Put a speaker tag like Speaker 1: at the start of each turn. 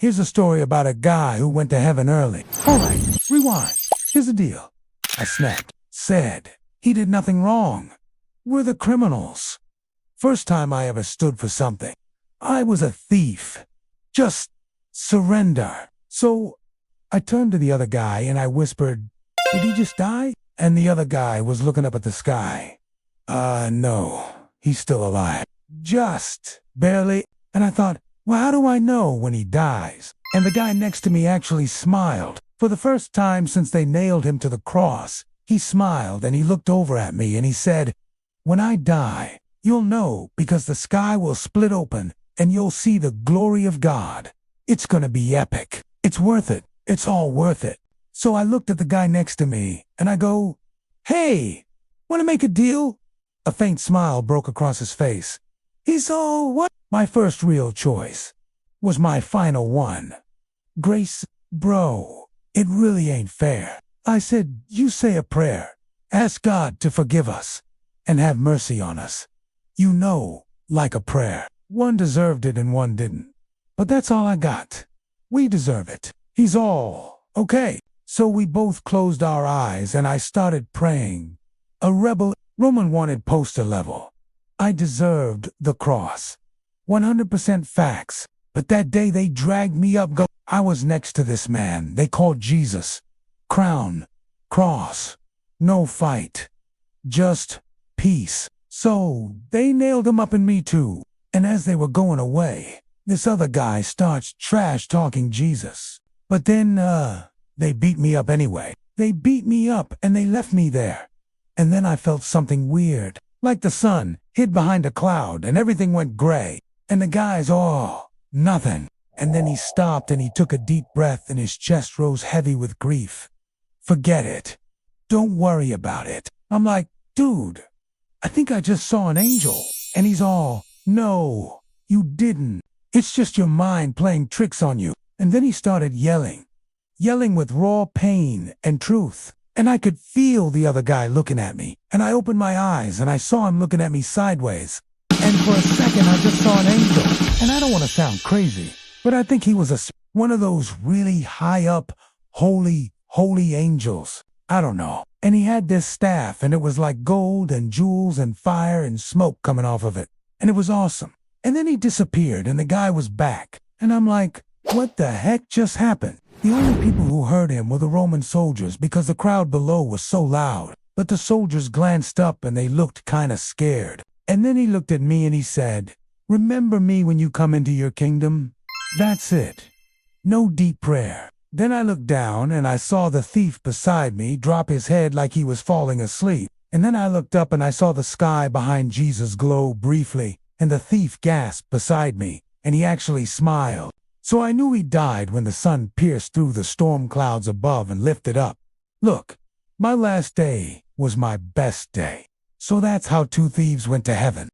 Speaker 1: Here's a story about a guy who went to heaven early. All right, rewind. Here's the deal. I snapped. Said, he did nothing wrong. We're the criminals. First time I ever stood for something. I was a thief. Just surrender. So I turned to the other guy and I whispered, did he just die? And the other guy was looking up at the sky. No, he's still alive. Just barely. And I thought, well, how do I know when he dies? And the guy next to me actually smiled. For the first time since they nailed him to the cross, he smiled and he looked over at me and he said, when I die, you'll know because the sky will split open and you'll see the glory of God. It's gonna be epic. It's worth it. It's all worth it. So I looked at the guy next to me and I go, hey, wanna make a deal? A faint smile broke across his face. He's all, what? My first real choice was my final one. Grace, bro, it really ain't fair. I said, you say a prayer. Ask God to forgive us and have mercy on us. You know, like a prayer. One deserved it and one didn't. But that's all I got. We deserve it. He's all, okay. So we both closed our eyes and I started praying. A rebel, Roman wanted poster level. I deserved the cross. 100% facts. But that day they dragged me up. I was next to this man they called Jesus. Crown, cross, no fight. Just peace. So they nailed him up in me too. And as they were going away, this other guy starts trash talking Jesus. But then, they beat me up anyway. They beat me up and they left me there. And then I felt something weird. Like the sun hid behind a cloud and everything went gray. And the guy's, oh, nothing. And then he stopped and he took a deep breath and his chest rose heavy with grief. Forget it. Don't worry about it. I'm like, dude, I think I just saw an angel. And he's all, no, you didn't. It's just your mind playing tricks on you. And then he started yelling with raw pain and truth. And I could feel the other guy looking at me. And I opened my eyes and I saw him looking at me sideways. And for a second I just saw an angel. And I don't want to sound crazy, but I think he was one of those really high up, holy angels. I don't know. And he had this staff and it was like gold and jewels and fire and smoke coming off of it. And it was awesome. And then he disappeared and the guy was back. And I'm like, what the heck just happened? The only people who heard him were the Roman soldiers because the crowd below was so loud. But the soldiers glanced up and they looked kinda scared. And then he looked at me and he said, remember me when you come into your kingdom? That's it. No deep prayer. Then I looked down and I saw the thief beside me drop his head like he was falling asleep. And then I looked up and I saw the sky behind Jesus glow briefly. And the thief gasped beside me, and he actually smiled. So I knew he died when the sun pierced through the storm clouds above and lifted up. Look, my last day was my best day. So that's how two thieves went to heaven.